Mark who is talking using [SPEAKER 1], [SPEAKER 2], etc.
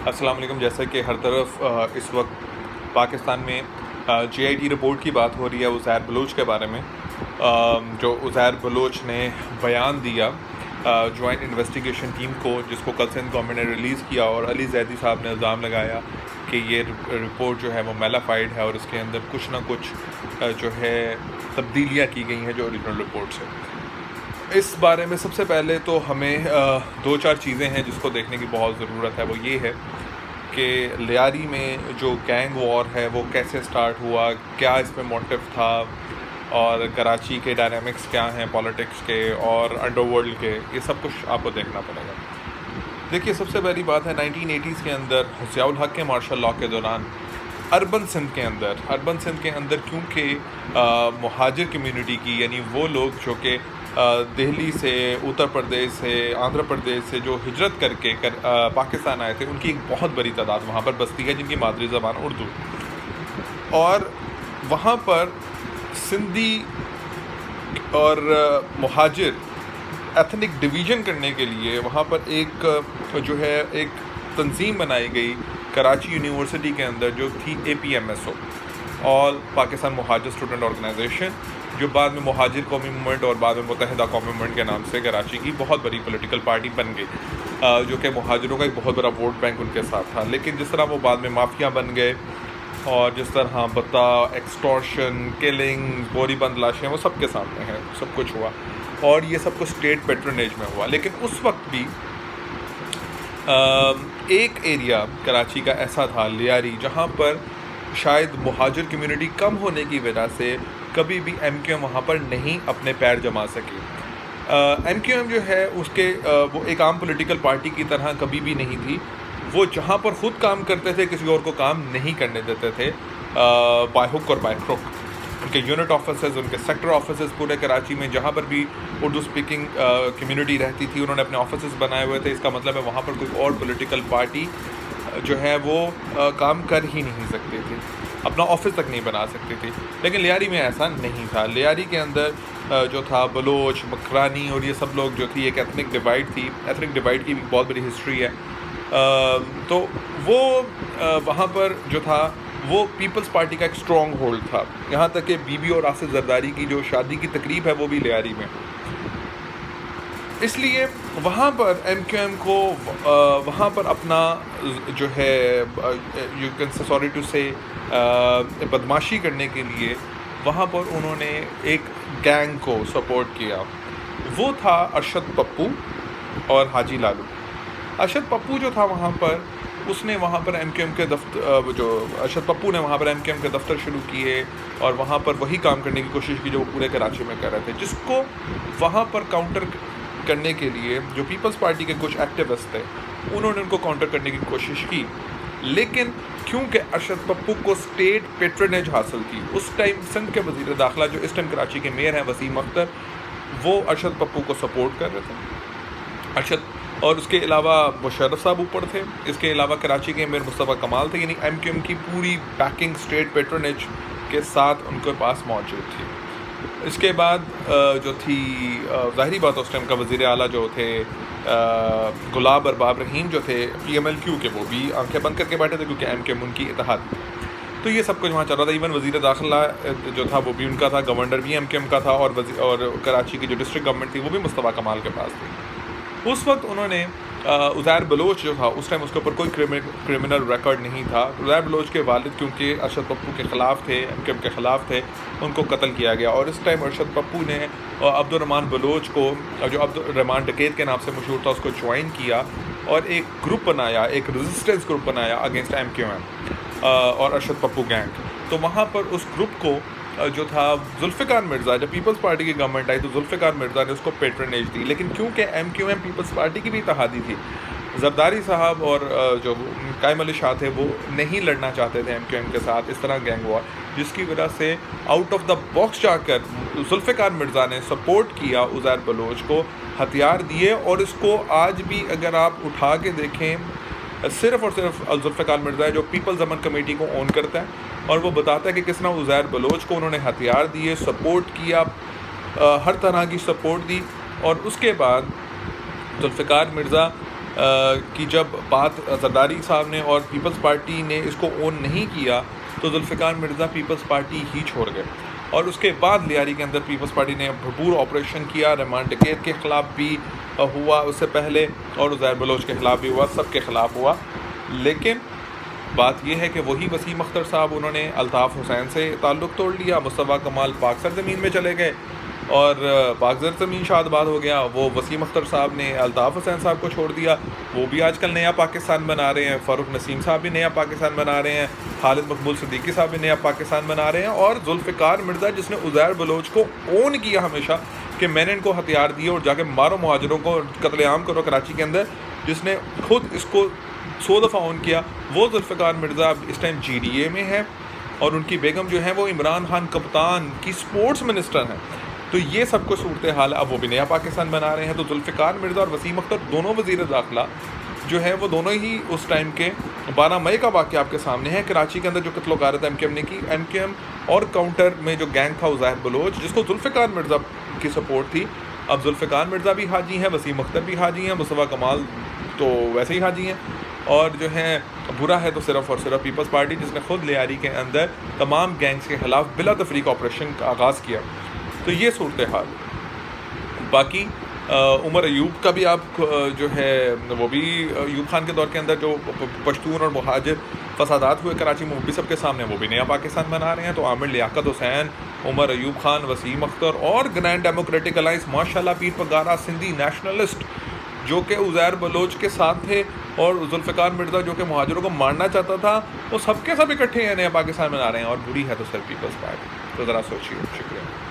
[SPEAKER 1] السلام علیکم. جیسا کہ ہر طرف اس وقت پاکستان میں جے آئی ٹی رپورٹ کی بات ہو رہی ہے عزیر بلوچ کے بارے میں، جو عزیر بلوچ نے بیان دیا جوائنٹ انویسٹیگیشن ٹیم کو، جس کو کل سندھ گورنمنٹ نے ریلیز کیا، اور علی زیدی صاحب نے الزام لگایا کہ یہ رپورٹ جو ہے وہ میلافائڈ ہے اور اس کے اندر کچھ نہ کچھ جو ہے تبدیلیاں کی گئی ہیں جو اوریجنل رپورٹ سے. اس بارے میں سب سے پہلے تو ہمیں دو چار چیزیں ہیں جس کو دیکھنے کی بہت ضرورت ہے. وہ یہ ہے کہ لیاری میں جو گینگ وار ہے وہ کیسے سٹارٹ ہوا، کیا اس میں موٹیو تھا، اور کراچی کے ڈائنامکس کیا ہیں پالیٹکس کے اور انڈر ورلڈ کے. یہ سب کچھ آپ کو دیکھنا پڑے گا. دیکھیے، سب سے پہلی بات ہے 1980s کے اندر ضیاء الحق کے مارشل لاء کے دوران اربن سندھ کے اندر کیونکہ مہاجر کمیونٹی کی، یعنی وہ لوگ جو کہ دہلی سے، اتر پردیش سے، آندھرا پردیش سے جو ہجرت کر کے پاکستان آئے تھے، ان کی ایک بہت بڑی تعداد وہاں پر بستی ہے جن کی مادری زبان اردو. اور وہاں پر سندھی اور مہاجر ایتھنک ڈویژن کرنے کے لیے وہاں پر ایک جو ہے ایک تنظیم بنائی گئی کراچی یونیورسٹی کے اندر، جو تھی APMSO، آل پاکستان مہاجر اسٹوڈنٹ آرگنائزیشن، جو بعد میں مہاجر قومی موومنٹ اور بعد میں متحدہ قومی موومنٹ کے نام سے کراچی کی بہت بڑی پولیٹیکل پارٹی بن گئی، جو کہ مہاجروں کا ایک بہت بڑا ووٹ بینک ان کے ساتھ تھا. لیکن جس طرح وہ بعد میں مافیا بن گئے، اور جس طرح بتا، ایکسٹورشن، کلنگ، گوری بند لاشیں، وہ سب کے سامنے ہیں، سب کچھ ہوا، اور یہ سب کچھ اسٹیٹ پیٹرنیج میں ہوا. لیکن اس وقت بھی ایک ایریا کراچی کا ایسا تھا، لیاری، جہاں پر شاید مہاجر کمیونٹی کم ہونے کی وجہ سے کبھی بھی MQM وہاں پر نہیں اپنے پیر جما سکی. MQM جو ہے اس کے وہ ایک عام پولیٹیکل پارٹی کی طرح کبھی بھی نہیں تھی. وہ جہاں پر خود کام کرتے تھے کسی اور کو کام نہیں کرنے دیتے تھے، بائی ہک اور بائی کروک. ان کے یونٹ آفیسز، ان کے سیکٹر آفیسز پورے کراچی میں جہاں پر بھی اردو اسپیکنگ کمیونٹی رہتی تھی، انہوں نے اپنے آفیسز بنائے ہوئے تھے. اس کا مطلب ہے وہاں پر کوئی اور پولیٹیکل پارٹی جو ہے وہ کام کر ہی نہیں سکتی تھی، اپنا آفس تک نہیں بنا سکتی تھی. لیکن لیاری میں ایسا نہیں تھا. لیاری کے اندر جو تھا بلوچ، مکرانی اور یہ سب لوگ جو تھی، ایک ایتھنک ڈیوائڈ تھی. ایتھنک ڈیوائڈ کی بھی بہت بڑی ہسٹری ہے. تو وہ وہاں پر جو تھا وہ پیپلز پارٹی کا ایک اسٹرانگ ہولڈ تھا. یہاں تک کہ بی بی اور آصف زرداری کی جو شادی کی تقریب ہے وہ بھی لیاری میں. اس لیے وہاں پر MQM کو وہاں پر اپنا جو ہے یو کین سوری ٹو سے بدماشی کرنے کے لیے وہاں پر انہوں نے ایک گینگ کو سپورٹ کیا. وہ تھا ارشد پپو اور حاجی لالو. ارشد پپو جو تھا وہاں پر، اس نے وہاں پر MQM کے دفتر، جو ارشد پپو نے وہاں پر MQM کے دفتر شروع کیے اور وہاں پر وہی کام کرنے کی کوشش کی جو وہ پورے کراچی میں کر رہے تھے، جس کو وہاں پر کاؤنٹر کرنے کے لیے جو پیپلز پارٹی کے کچھ ایکٹیوسٹ تھے انہوں نے ان کو کاؤنٹر کرنے کی کوشش کی. لیکن کیونکہ ارشد پپو کو اسٹیٹ پیٹرنیج حاصل تھی، اس ٹائم سندھ کے وزیر داخلہ جو اس ٹائم کراچی کے میئر ہیں وسیم اختر، وہ ارشد پپو کو سپورٹ کر رہے تھے. اور اس کے علاوہ مشرف صاحب اوپر تھے. اس کے علاوہ کراچی کے میئر مصطفیٰ کمال تھے. یعنی MQM کی پوری بیکنگ اسٹیٹ پیٹرنیج کے ساتھ ان کے پاس موجود تھی. اس کے بعد جو تھی ظاہری بات، اس ٹائم کا وزیر اعلیٰ جو تھے گلاب ارباب رحیم جو تھے PMLQ کے، وہ بھی آنکھیں بند کر کے بیٹھے تھے کیونکہ MQM ان کی اتحاد. تو یہ سب کچھ وہاں چل رہا تھا. ایون وزیر داخلہ جو تھا وہ بھی ان کا تھا، گورنر بھی MQM کا تھا، اور کراچی کی جو ڈسٹرکٹ گورنمنٹ تھی وہ بھی مصطفیٰ کمال کے پاس تھی. اس وقت انہوں نے عزیر بلوچ جو تھا، اس ٹائم اس کے اوپر کوئی کرمنل ریکارڈ نہیں تھا. عزیر بلوچ کے والد کیونکہ ارشد پپو کے خلاف تھے، MQM کے خلاف تھے، ان کو قتل کیا گیا. اور اس ٹائم ارشد پپو نے عبد الرحمان بلوچ کو، جو عبد الرحمان ڈکیت کے نام سے مشہور تھا، اس کو جوائن کیا اور ایک گروپ بنایا، ایک ریزسٹنس گروپ بنایا اگینسٹ MQM اور ارشد پپو گینگ. تو وہاں پر اس گروپ کو جو تھا ذوالفقار مرزا، جب پیپلز پارٹی کی گورنمنٹ آئی تو ذوالفقار مرزا نے اس کو پیٹرنیج دی. لیکن کیونکہ MQM پیپلز پارٹی کی بھی اتحادی تھی، زرداری صاحب اور جو قائم علی شاہ تھے وہ نہیں لڑنا چاہتے تھے MQM کے ساتھ اس طرح گینگ وار، جس کی وجہ سے آؤٹ آف دا باکس جا کر ذوالفقار مرزا نے سپورٹ کیا عزیر بلوچ کو، ہتھیار دیے. اور اس کو آج بھی اگر آپ اٹھا کے دیکھیں، صرف اور صرف ذوالفقار مرزا ہے جو پیپلز امن کمیٹی کو اون کرتا ہے، اور وہ بتاتا ہے کہ کس طرح عزیر بلوچ کو انہوں نے ہتھیار دیے، سپورٹ کیا، ہر طرح کی سپورٹ دی. اور اس کے بعد ذوالفقار مرزا کی جب بات زرداری صاحب نے اور پیپلز پارٹی نے اس کو اون نہیں کیا تو ذوالفقار مرزا پیپلز پارٹی ہی چھوڑ گئے، اور اس کے بعد لیاری کے اندر پیپلز پارٹی نے بھرپور آپریشن کیا، رحمان ڈکیت کے خلاف بھی ہوا اس سے پہلے، اور عزیر بلوچ کے خلاف بھی ہوا، سب کے خلاف ہوا. لیکن بات یہ ہے کہ وہی وسیم اختر صاحب انہوں نے الطاف حسین سے تعلق توڑ لیا، مصطفیٰ کمال پاک سرزمین میں چلے گئے اور پاک سرزمین شاد باد ہو گیا. وہ وسیم اختر صاحب نے الطاف حسین صاحب کو چھوڑ دیا، وہ بھی آج کل نیا پاکستان بنا رہے ہیں، فاروق نسیم صاحب بھی نیا پاکستان بنا رہے ہیں، خالد مقبول صدیقی صاحب بھی نیا پاکستان بنا رہے ہیں. اور ذوالفقار مرزا جس نے عزیر بلوچ کو اون کیا ہمیشہ کہ میں نے ان کو ہتھیار دیے اور جا کے مارو مہاجروں کو، قتل عام کرو کراچی کے اندر، جس نے خود اس کو 100 دفعہ اون کیا، وہ ذوالفقار مرزا اس ٹائم جی ڈی اے میں ہے، اور ان کی بیگم جو ہیں وہ عمران خان کپتان کی سپورٹس منسٹر ہیں. تو یہ سب کو صورتحال ہے، اب وہ بھی نیا پاکستان بنا رہے ہیں. تو ذوالفقار مرزا اور وسیم اختر دونوں وزیر داخلہ جو ہے وہ دونوں ہی اس ٹائم کے 12 مئی کا واقعہ آپ کے سامنے ہے، کراچی کے اندر جو قتل و غارت ایم کیو ایم نے کی. ایم کیو ایم اور کاؤنٹر میں جو گینگ تھا عزیر بلوچ جس کو ذوالفقار مرزا کی سپورٹ تھی، اب ذوالفقار مرزا بھی حاجی ہیں، وسیم اختر بھی حاجی ہیں، مصطفیٰ کمال تو ویسے ہی حاجی ہیں، اور جو ہے برا ہے تو صرف اور صرف پیپلز پارٹی جس نے خود لیاری کے اندر تمام گینگز کے خلاف بلا تفریق آپریشن کا آغاز کیا. تو یہ صورتحال. باقی عمر ایوب کا بھی آپ جو ہے وہ بھی ایوب خان کے دور کے اندر جو پشتون اور مہاجر فسادات ہوئے کراچی میں وہ بھی سب کے سامنے، وہ بھی نیا پاکستان بنا رہے ہیں. تو عامر لیاقت حسین، عمر ایوب خان، وسیم اختر اور گرینڈ ڈیموکریٹک الائنس ماشاءاللہ پیر پگارا سندھی نیشنلسٹ جو کہ عزیر بلوچ کے ساتھ تھے، اور ذوالفقار مرزا جو کہ مہاجروں کو مارنا چاہتا تھا، وہ سب کے سب اکٹھے ہیں، نیا پاکستان بنا رہے ہیں. اور بری ہے تو سر پیپلز پارٹی. تو ذرا سوچیے. شکریہ.